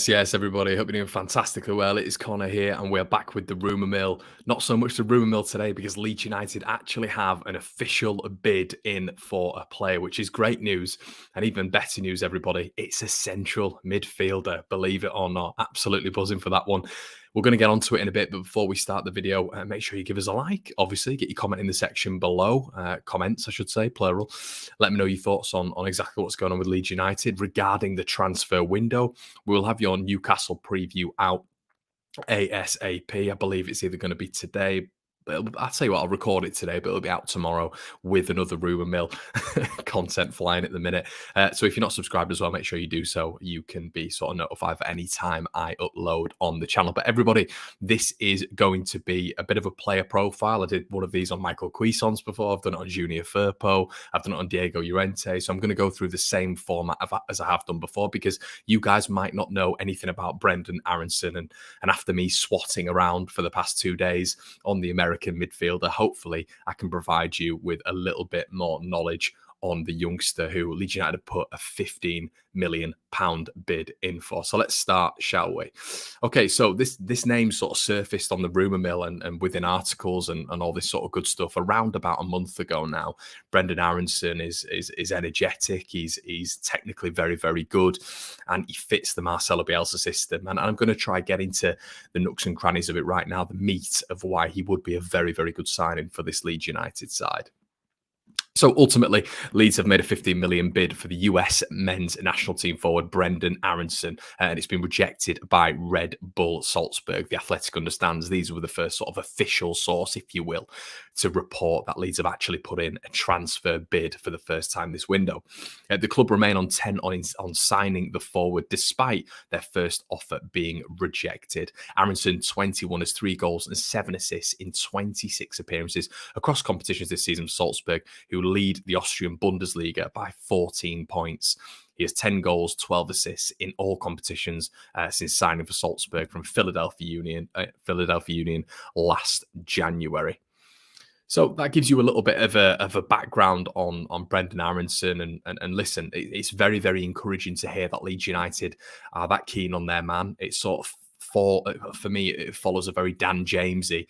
Yes, everybody. Hope you're doing fantastically well. It is Connor here, and we're back with the rumour mill. Not so much the rumour mill today because Leeds United actually have an official bid in for a player, which is great news. And even better news, everybody, it's a central midfielder, believe it or not. Absolutely buzzing for that one. We're going to get onto it in a bit, but before we start the video, make sure you give us a like. Obviously, get your comment in the section below. Comments, I should say, plural. Let me know your thoughts on exactly what's going on with Leeds United regarding the transfer window. We'll have your Newcastle preview out ASAP. I believe it's either going to be today. I'll tell you what, I'll record it today, but it'll be out tomorrow with another rumour mill content flying at the minute. So if you're not subscribed as well, make sure you do so. You can be sort of notified for any time I upload on the channel. But everybody, this is going to be a bit of a player profile. I did one of these on Michael Cuisance before. I've done it on Junior Firpo. I've done it on Diego Llorente. So I'm going to go through the same format as I have done before, because you guys might not know anything about Brenden Aaronson. And after me swatting around for the past 2 days on the American midfielder, hopefully I can provide you with a little bit more knowledge on the youngster who Leeds United put a £15 million bid in for. So let's start, shall we? Okay, so this name sort of surfaced on the rumour mill and within articles and all this sort of good stuff around about a month ago now. Brenden Aaronson is energetic. He's technically very, very good, and he fits the Marcelo Bielsa system. And I'm going to try get into the nooks and crannies of it right now, the meat of why he would be a very, very good signing for this Leeds United side. So ultimately, Leeds have made a $15 million bid for the US men's national team forward Brenden Aaronson, and it's been rejected by Red Bull Salzburg. The Athletic understands these were the first sort of official source, if you will, to report that Leeds have actually put in a transfer bid for the first time this window. The club remain on 10 on signing the forward, despite their first offer being rejected. Aaronson, 21, has 3 goals and 7 assists in 26 appearances across competitions this season for Salzburg, who lead the Austrian Bundesliga by 14 points. He has 10 goals, 12 assists in all competitions since signing for Salzburg from Philadelphia Union last January. So that gives you a little bit of a background on Brenden Aaronson. And listen, it's very, very encouraging to hear that Leeds United are that keen on their man. It's sort of, for me, it follows a very Dan Jamesy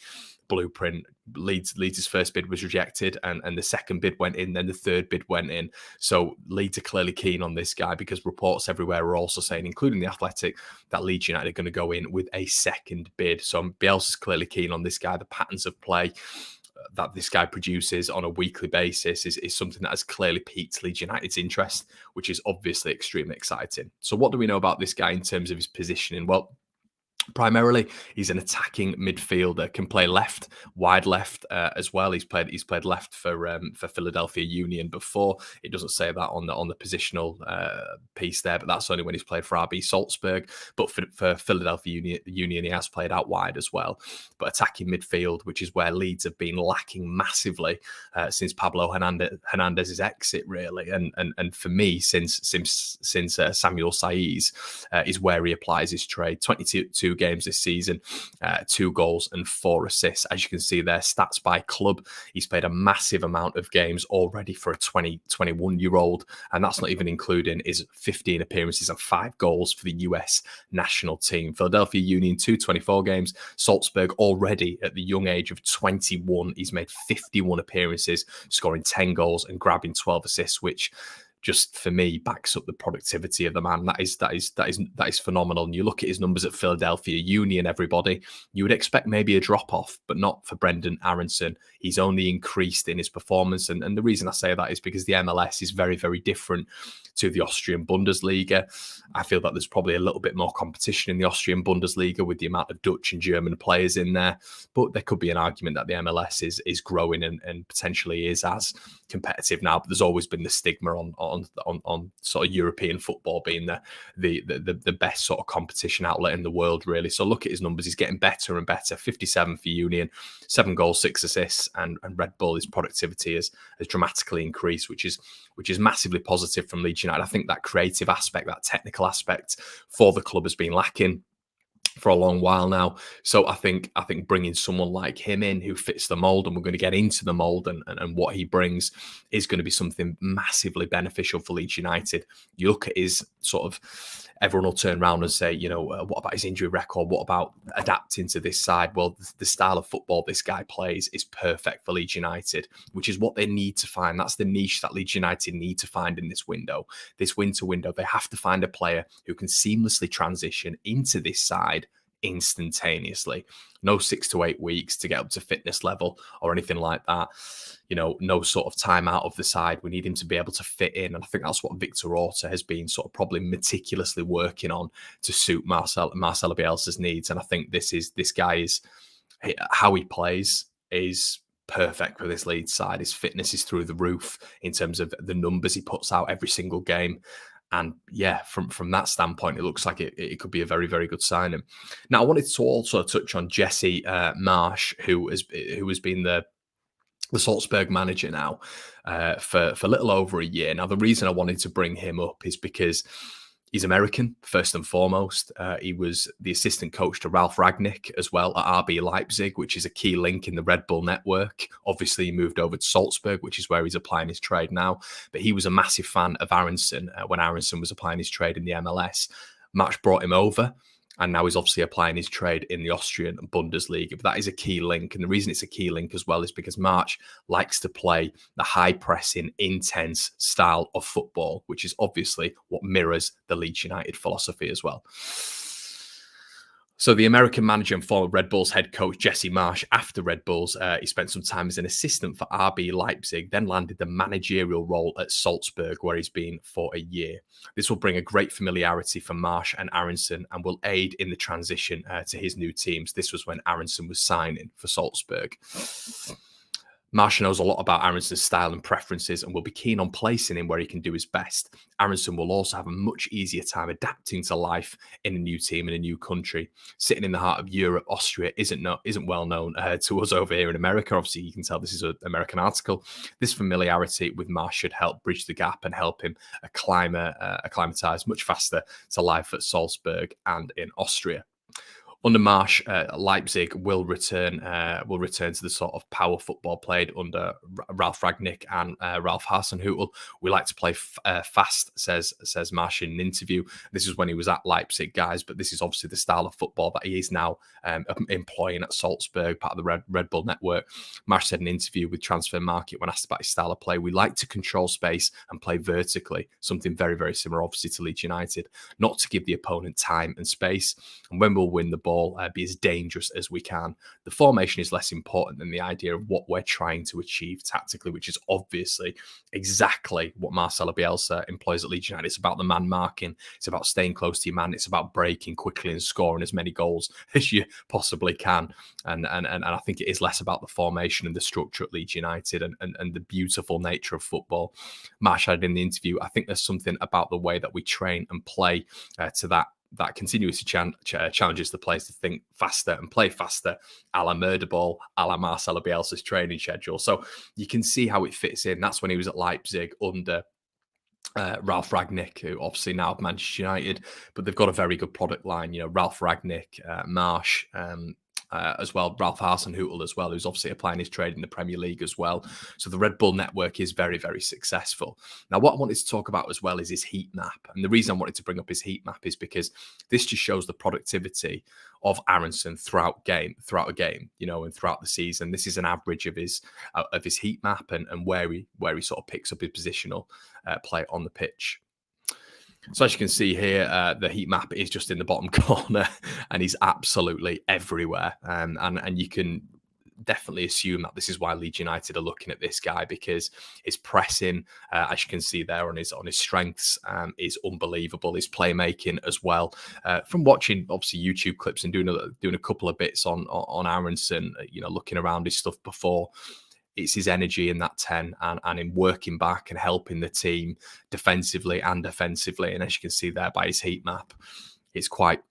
blueprint. Leeds' first bid was rejected, and the second bid went in, then the third bid went in. So Leeds are clearly keen on this guy, because reports everywhere are also saying, including the Athletic, that Leeds United are going to go in with a second bid. So Bielsa's clearly keen on this guy. The patterns of play that this guy produces on a weekly basis is something that has clearly piqued Leeds United's interest, which is obviously extremely exciting. So what do we know about this guy in terms of his positioning? Well, primarily, he's an attacking midfielder, can play left, wide left as well. He's played left for Philadelphia Union before. It doesn't say that on the positional piece there, but that's only when he's played for RB Salzburg. But for Philadelphia Union, he has played out wide as well. But attacking midfield, which is where Leeds have been lacking massively since Pablo Hernandez's exit, really, and for me, since Samuel Saiz is where he applies his trade. 22 games this season, 2 goals and 4 assists. As you can see there, stats by club, he's played a massive amount of games already for a 21-year-old, and that's not even including his 15 appearances and 5 goals for the US national team. Philadelphia Union, 24 games. Salzburg, already at the young age of 21, he's made 51 appearances, scoring 10 goals and grabbing 12 assists, which just for me backs up the productivity of the man. That is phenomenal. And you look at his numbers at Philadelphia Union, everybody, you would expect maybe a drop off, but not for Brenden Aaronson. He's only increased in his performance, and the reason I say that is because the MLS is very, very different to the Austrian Bundesliga. I feel that there's probably a little bit more competition in the Austrian Bundesliga with the amount of Dutch and German players in there, but there could be an argument that the MLS is growing and potentially is as competitive now. But there's always been the stigma on on sort of European football being the best sort of competition outlet in the world, really. So look at his numbers; he's getting better and better. 57 for Union, 7 goals, 6 assists, and Red Bull, his productivity has dramatically increased, which is massively positive from Leeds United. I think that creative aspect, that technical aspect for the club has been lacking for a long while now. So I think bringing someone like him in who fits the mold, and we're going to get into the mold and what he brings, is going to be something massively beneficial for Leeds United. You look at his sort of, everyone will turn around and say, what about his injury record? What about adapting to this side? Well, the style of football this guy plays is perfect for Leeds United, which is what they need to find. That's the niche that Leeds United need to find in this window. This winter window, they have to find a player who can seamlessly transition into this side instantaneously. No 6 to 8 weeks to get up to fitness level or anything like that. No sort of time out of the side. We need him to be able to fit in. And I think that's what Victor Orta has been sort of probably meticulously working on to suit Marcelo Bielsa's needs. And I think this guy is, how he plays is perfect for this Leeds side. His fitness is through the roof in terms of the numbers he puts out every single game. And yeah, from that standpoint, it looks like it could be a very, very good signing. Now, I wanted to also touch on Jesse Marsh, who has been the Salzburg manager now for a little over a year. Now, the reason I wanted to bring him up is because he's American, first and foremost. He was the assistant coach to Ralf Rangnick as well at RB Leipzig, which is a key link in the Red Bull network. Obviously, he moved over to Salzburg, which is where he's applying his trade now. But he was a massive fan of Aaronson when Aaronson was applying his trade in the MLS. Marsh brought him over, and now he's obviously applying his trade in the Austrian Bundesliga. But that is a key link. And the reason it's a key link as well is because Marsh likes to play the high-pressing, intense style of football, which is obviously what mirrors the Leeds United philosophy as well. So the American manager and former Red Bulls head coach, Jesse Marsh, after Red Bulls, he spent some time as an assistant for RB Leipzig, then landed the managerial role at Salzburg, where he's been for a year. This will bring a great familiarity for Marsh and Aaronson and will aid in the transition to his new teams. This was when Aaronson was signing for Salzburg. Marsh knows a lot about Aaronson's style and preferences and will be keen on placing him where he can do his best. Aaronson will also have a much easier time adapting to life in a new team in a new country. Sitting in the heart of Europe, Austria isn't well known to us over here in America. Obviously, you can tell this is an American article. This familiarity with Marsh should help bridge the gap and help him acclimatise much faster to life at Salzburg and in Austria. Under Marsh, Leipzig will return to the sort of power football played under Ralf Rangnick and Ralf Hasenhüttl. We like to play fast, says Marsh in an interview. This is when he was at Leipzig, guys, but this is obviously the style of football that he is now employing at Salzburg, part of the Red Bull network. Marsh said in an interview with Transfer Market when asked about his style of play, we like to control space and play vertically, something very, very similar, obviously, to Leeds United, not to give the opponent time and space. And when we'll win the ball, be as dangerous as we can. The formation is less important than the idea of what we're trying to achieve tactically, which is obviously exactly what Marcelo Bielsa employs at Leeds United. It's about the man marking. It's about staying close to your man. It's about breaking quickly and scoring as many goals as you possibly can. And I think it is less about the formation and the structure at Leeds United and the beautiful nature of football. Marsh had in the interview, I think there's something about the way that we train and play to that continuously challenges the players to think faster and play faster, a la murder ball, a la Marcelo Bielsa's training schedule. So you can see how it fits in. That's when he was at Leipzig under Ralf Rangnick, who obviously now at Manchester United, but they've got a very good product line. Ralf Rangnick, Marsh, as well, Ralf Hasenhüttl as well, who's obviously applying his trade in the Premier League as well. So the Red Bull network is very, very successful. Now, what I wanted to talk about as well is his heat map. And the reason I wanted to bring up his heat map is because this just shows the productivity of Aaronson throughout a game, and throughout the season. This is an average of his heat map and where he sort of picks up his positional play on the pitch. So as you can see here, the heat map is just in the bottom corner and he's absolutely everywhere. And you can definitely assume that this is why Leeds United are looking at this guy, because his pressing, as you can see there on his strengths, is unbelievable. His playmaking as well. From watching obviously YouTube clips and doing a couple of bits on Aaronson, looking around his stuff before, it's his energy in that 10 and in working back and helping the team defensively and offensively. And as you can see there by his heat map, it's quite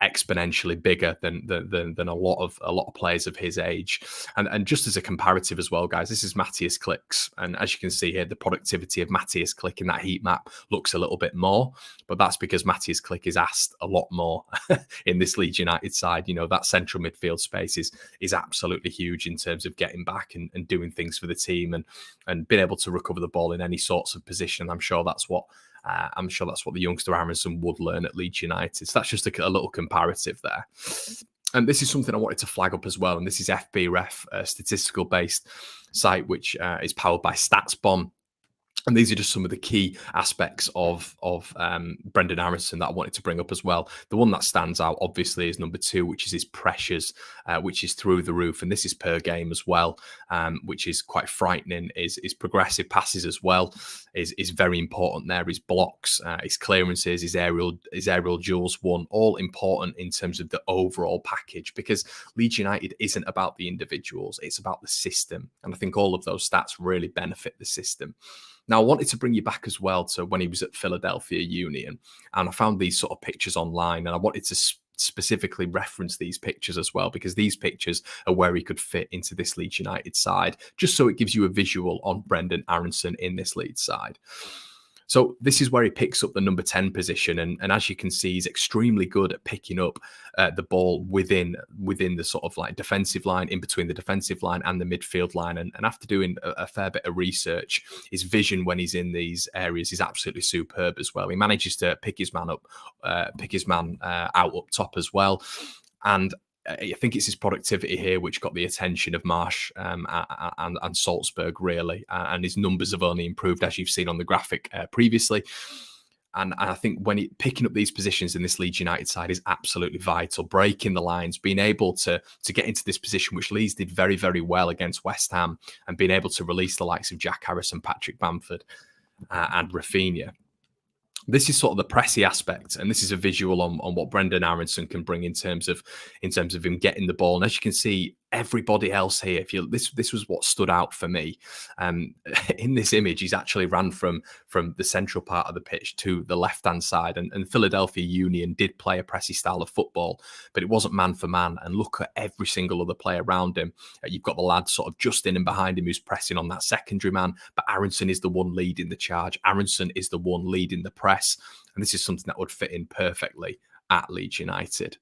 exponentially bigger than a lot of players of his age. And just as a comparative as well, guys, this is Matthias Klick's, and as you can see here, the productivity of Matthias Klick in that heat map looks a little bit more, but that's because Matthias Klick is asked a lot more in this Leeds United side. You know, that central midfield space is absolutely huge in terms of getting back and doing things for the team and being able to recover the ball in any sorts of position. I'm sure that's what the youngster Aaronson would learn at Leeds United. So that's just a little comparative there. And this is something I wanted to flag up as well. And this is FBref, a statistical-based site, which is powered by StatsBomb. And these are just some of the key aspects of Brenden Aaronson that I wanted to bring up as well. The one that stands out, obviously, is number 2, which is his pressures, which is through the roof. And this is per game as well, which is quite frightening. His progressive passes as well is very important there. His blocks, his clearances, his aerial duels won, all important in terms of the overall package, because Leeds United isn't about the individuals. It's about the system. And I think all of those stats really benefit the system. Now, I wanted to bring you back as well to when he was at Philadelphia Union, and I found these sort of pictures online, and I wanted to specifically reference these pictures as well, because these pictures are where he could fit into this Leeds United side, just so it gives you a visual on Brenden Aaronson in this Leeds side. So this is where he picks up the number 10 position. And as you can see, he's extremely good at picking up the ball within the sort of like defensive line, in between the defensive line and the midfield line. And after doing a fair bit of research, his vision when he's in these areas is absolutely superb as well. He manages to pick his man out up top as well. And I think it's his productivity here which got the attention of Marsh and Salzburg, really. And his numbers have only improved, as you've seen on the graphic previously. And I think picking up these positions in this Leeds United side is absolutely vital. Breaking the lines, being able to get into this position, which Leeds did very, very well against West Ham, and being able to release the likes of Jack Harrison, Patrick Bamford, and Rafinha. This is sort of the pressy aspect, and this is a visual on what Brenden Aaronson can bring in terms of him getting the ball. And as you can see, everybody else here, this was what stood out for me. In this image, he's actually ran from the central part of the pitch to the left-hand side. And Philadelphia Union did play a pressy style of football, but it wasn't man for man. And look at every single other player around him. You've got the lad sort of just in and behind him who's pressing on that secondary man, but Aaronson is the one leading the charge. Aaronson is the one leading the press. And this is something that would fit in perfectly at Leeds United.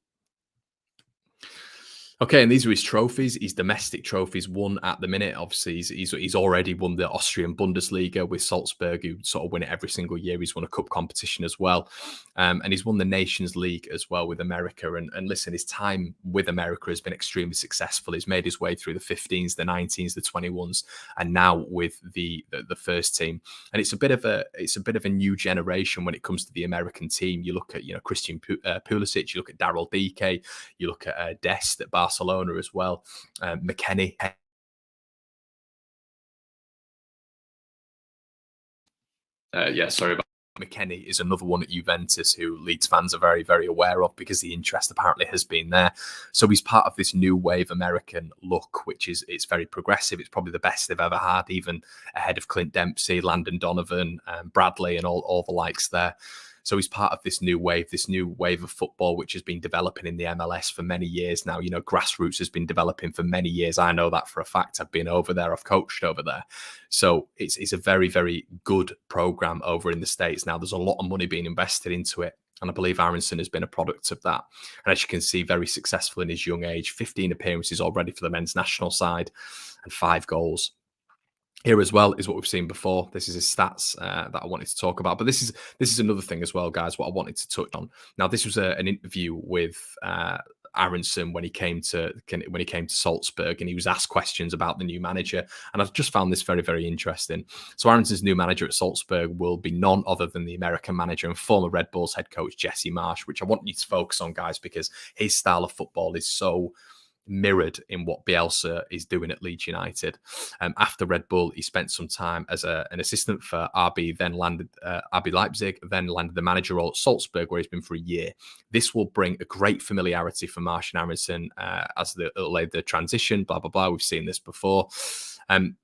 Okay, and these are his trophies, his domestic trophies won at the minute. Obviously, he's already won the Austrian Bundesliga with Salzburg, who sort of win it every single year. He's won a cup competition as well. And he's won the Nations League as well with America. And listen, his time with America has been extremely successful. He's made his way through the 15s, the 19s, the 21s, and now with the first team. And it's a bit of a new generation when it comes to the American team. You look at Christian Pulisic, you look at Daryl Dike, you look at Dest at Barcelona as well, McKennie. Sorry about McKennie is another one at Juventus who Leeds fans are very, very aware of because the interest apparently has been there. So he's part of this new wave American look, it's very progressive. It's probably the best they've ever had, even ahead of Clint Dempsey, Landon Donovan, Bradley, and all the likes there. So he's part of this new wave of football, which has been developing in the MLS for many years now. You know, grassroots has been developing for many years. I know that for a fact. I've been over there. I've coached over there. So it's a very, very good program over in the States. Now, there's a lot of money being invested into it. And I believe Aaronson has been a product of that. And as you can see, very successful in his young age, 15 appearances already for the men's national side and 5 goals. Here as well is what we've seen before. This is his stats that I wanted to talk about. But this is another thing as well, guys, what I wanted to touch on. Now, this was an interview with Aaronson when he came to Salzburg, and he was asked questions about the new manager. And I've just found this very, very interesting. So Aaronson's new manager at Salzburg will be none other than the American manager and former Red Bulls head coach, Jesse Marsh, which I want you to focus on, guys, because his style of football is so mirrored in what Bielsa is doing at Leeds United. After Red Bull, he spent some time as an assistant for RB, then landed RB Leipzig, then landed the manager role at Salzburg, where he's been for a year. This will bring a great familiarity for Marsh and Aaronson as they'll lay the transition, blah, blah, blah. We've seen this before. Um,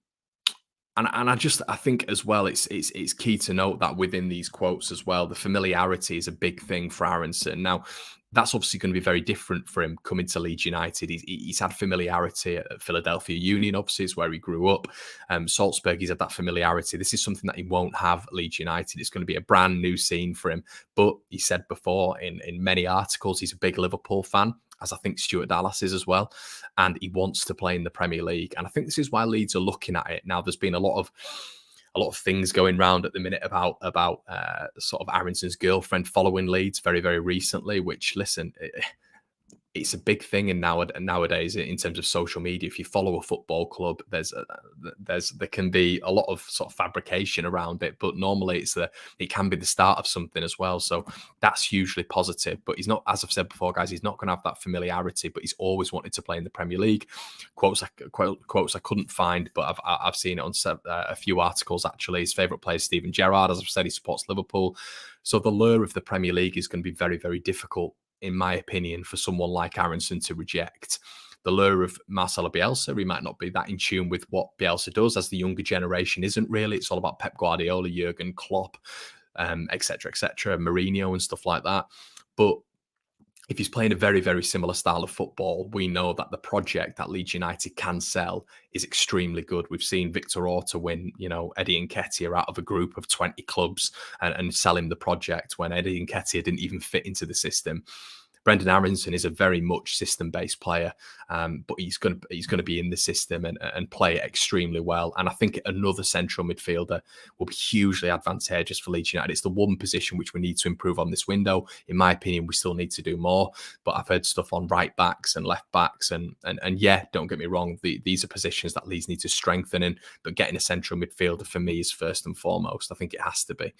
and I think as well, it's key to note that within these quotes as well, the familiarity is a big thing for Aaronson. Now, that's obviously going to be very different for him coming to Leeds United. He's had familiarity at Philadelphia Union, obviously, is where he grew up. Salzburg, he's had that familiarity. This is something that he won't have at Leeds United. It's going to be a brand new scene for him. But he said before in many articles, he's a big Liverpool fan, as I think Stuart Dallas is as well, and he wants to play in the Premier League. And I think this is why Leeds are looking at it now. There's been a lot of things going around at the minute about sort of Aronson's girlfriend following Leeds very, very recently. Which, listen, it's a big thing nowadays in terms of social media. If you follow a football club, there can be a lot of sort of fabrication around it, but normally it can be the start of something as well. So that's hugely positive. But he's not, as I've said before, guys, he's not going to have that familiarity. But he's always wanted to play in the Premier League. Quotes I couldn't find, but I've seen it on a few articles actually. His favourite player is Steven Gerrard. As I've said, he supports Liverpool. So the lure of the Premier League is going to be very, very difficult, in my opinion, for someone like Aaronson to reject. The lure of Marcelo Bielsa, he might not be that in tune with what Bielsa does, as the younger generation isn't really. It's all about Pep Guardiola, Jurgen Klopp, etc., Mourinho and stuff like that. But if he's playing a very, very similar style of football, we know that the project that Leeds United can sell is extremely good. We've seen Victor Orta win, Eddie Nketiah out of a group of 20 clubs and sell him the project when Eddie Nketiah didn't even fit into the system. Brenden Aaronson is a very much system-based player, but he's going to be in the system and play it extremely well. And I think another central midfielder will be hugely advantageous for Leeds United. It's the one position which we need to improve on this window. In my opinion, we still need to do more. But I've heard stuff on right backs and left backs, and yeah, don't get me wrong, these are positions that Leeds need to strengthen in. But getting a central midfielder for me is first and foremost. I think it has to be.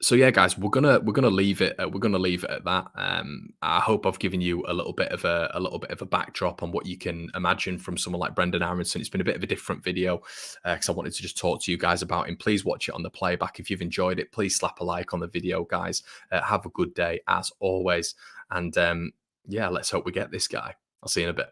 So yeah, guys, we're gonna leave it. We're gonna leave it at that. I hope I've given you a little bit of a backdrop on what you can imagine from someone like Brenden Aaronson. It's been a bit of a different video because I wanted to just talk to you guys about him. Please watch it on the playback if you've enjoyed it. Please slap a like on the video, guys. Have a good day as always, and yeah, let's hope we get this guy. I'll see you in a bit.